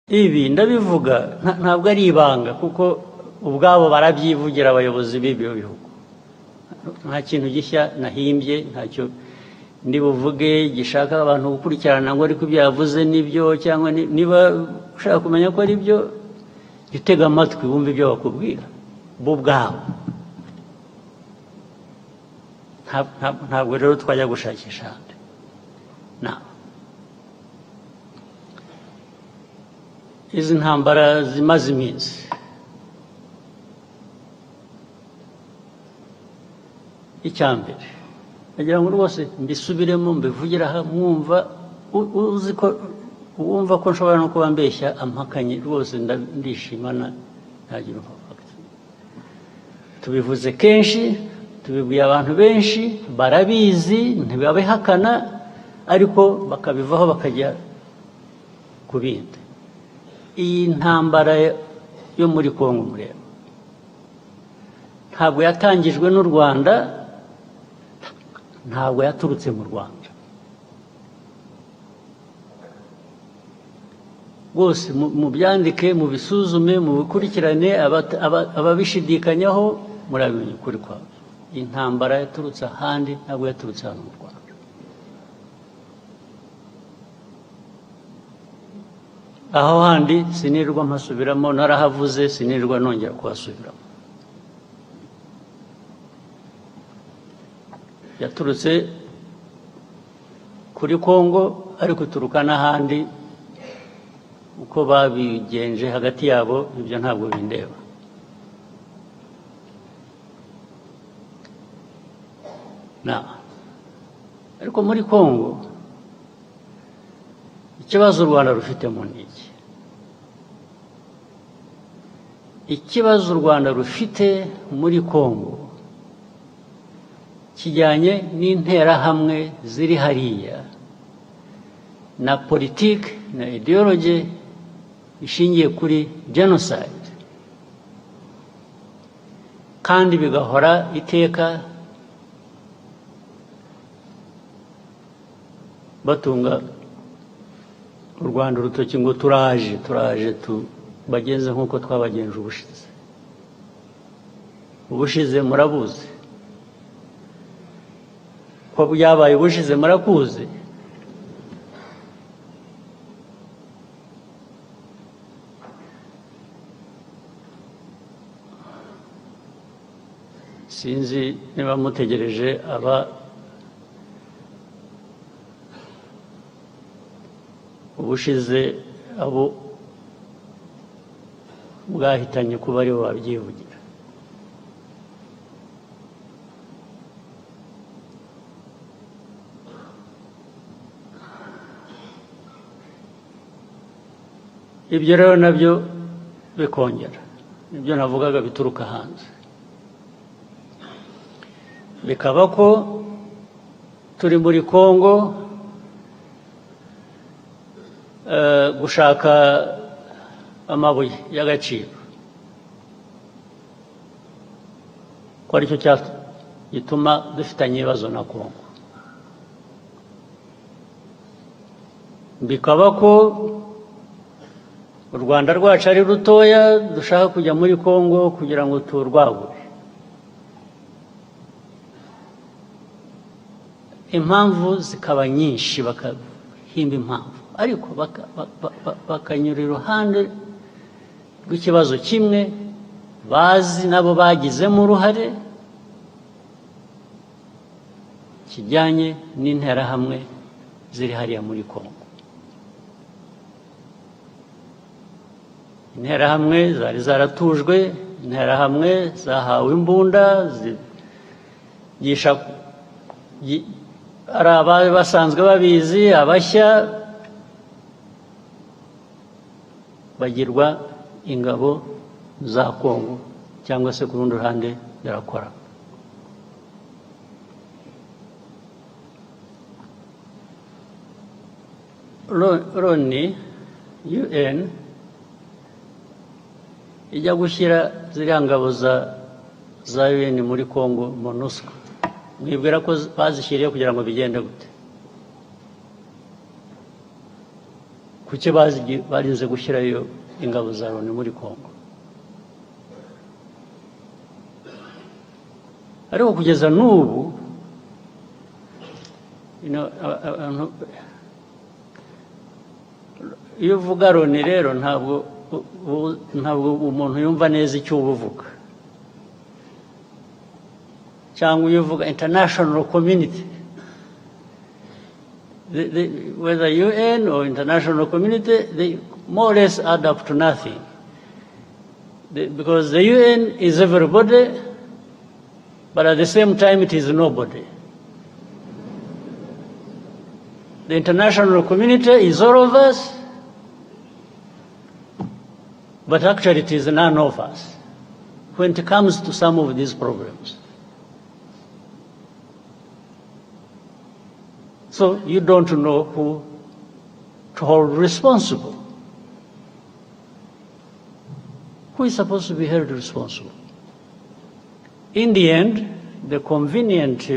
ibi ndabivuga ntabwo ari ibanga kuko ubwabo barabyivugira abayobozi b'ibyo bihugu nta kintu gishya nahimbye ntacyo ndi buvuge gishaka abantu gukurikirana ngo ariko ibyo yavuze nibyo cyangwa niba ushaka kumenya ko ari byo gitega amatwi wumva ibyo bakubwira bo ubwabo ntabwo rero twajya gushakisha ahandi izi ntambara zimaze iminsi icyambere nagira ngo rwose mbisubiremo mbivugira aha mwumva uzi ko wumva ko nshobora no kuba mbeshya ampakanye rwose ndishimana ntagira umupaka tubivuze kenshi tubibwiye abantu benshi barabizi ntibabihakana ariko bakabivaho bakajya ku bindi iyi ntambara yo muri Congo mureba ntabwo yatangijwe n'u Rwanda ntabwo yaturutse mu Rwanda bose mu byandike mu bisuzume mu bikurikirane ababishidikanyaho murabimenya ukuri kwabo intambara yaturutse ahandi ntabwo yaturutse hano mu Rwanda aho handi sinirwa mpasubiramo narahavuze sinirwa nongera kuhasubiramo yaturutse kuri Congo ariko turuka n'ahandi uko babigenje hagati yabo ibyo ntabwo bindeba ariko muri Congo ikibazo u Rwanda rufitemo ni iki ikibazo u Rwanda rufite muri Congo kijyanye n'interahamwe ziri hariya na politiki na ideology ishingiye kuri genocide kandi bigahora iteka batunga u Rwanda urutoki ngo turaje bagenze nk'uko twabagenje ubushize murabuzi ko byabaye ubushize murakuzi sinzi niba mutegereje ubushize abo bwahitanye kuba aribo babyivugira ibyo rero nabyo bikongera ibyo navugaga bituruka hanze bikaba ko turi muri Congo gushaka amabuye y'agaciro ko aricyo gituma dufitanye ibibazo na Congo bikaba ko u Rwanda rwacu ari rutoya dushaka kujya muri Congo kugira ngo turwagure impamvu zikaba nyinshi bakahimba impamvu ariko bakanyura iruhande rw'ikibazo kimwe bazi nabo bagizemo uruhare kijyanye n'interahamwe ziri hariya muri Congo interahamwe zari zaratujwe interahamwe zahawe imbunda zigisha ari abari basanzwe babizi abashya bagirwa ingabo za Congo cyangwa se ku rundi ruhande birakora Loni UN ijya gushyira ziriya ngabo za UN muri Congo MONUSCO mwibwira ko bazishyiriye kugira ngo bigende gute kuki barinze gushyirayo ingabo za Loni muri Congo. Ariko kugeza n'ubu iyo uvuga Loni rero ntabwo umuntu yumva neza icyo uba uvuga, cyangwa iyo uvuga international community, whether UN or international community, they more or less add up to nothing. Because the UN is everybody, but at the same time it is nobody. The international community is all of us, but actually it is none of us when it comes to some of these problems. So you don't know who to hold responsible. Who is supposed to be held responsible? In the end, the convenient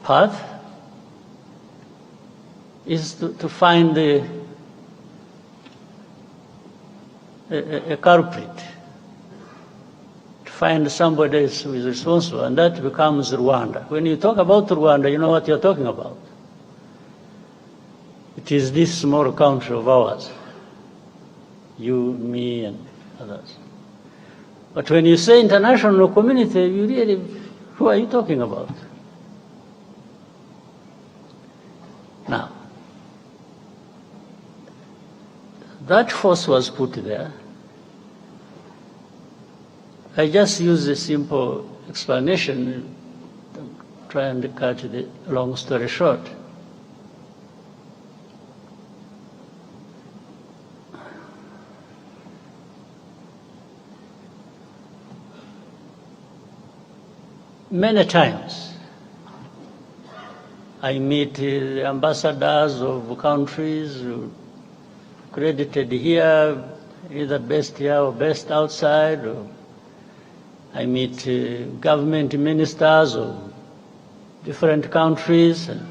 path is to find a culprit, to find somebody who is responsible, and that becomes Rwanda. When you talk about Rwanda, you know what you're talking about. It is this small country of ours, you, me, and others. But when you say international community, you really, who are you talking about? Now, that force was put there. I just use a simple explanation, try and cut the long story short. Many times I meet the ambassadors of countries credited here, either best here or best outside, or I meet government ministers of different countries. And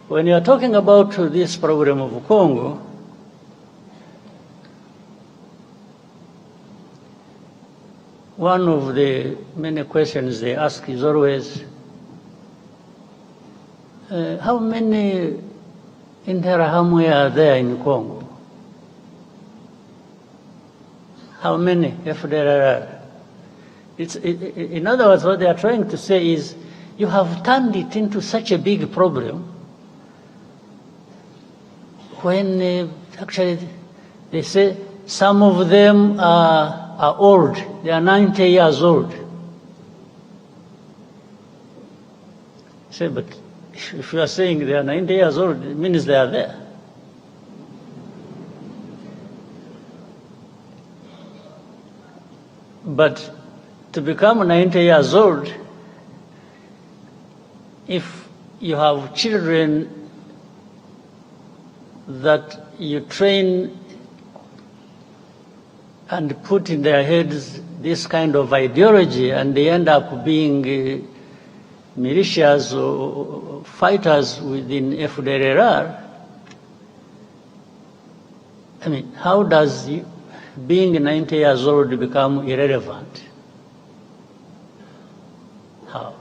when you are talking about this problem of Congo, one of the many questions they ask is always, how many Interahamwe are there in Congo? How many FDLR? In other words, what they are trying to say is, you have turned it into such a big problem when actually they say some of them are old. They are 90 years old. Say, but if you are saying they are 90 years old, it means they are there. But to become 90 years old, if you have children that you train and put in their heads this kind of ideology, and they end up being militias or fighters within FDLR, I mean, how does being 90 years old become irrelevant? How?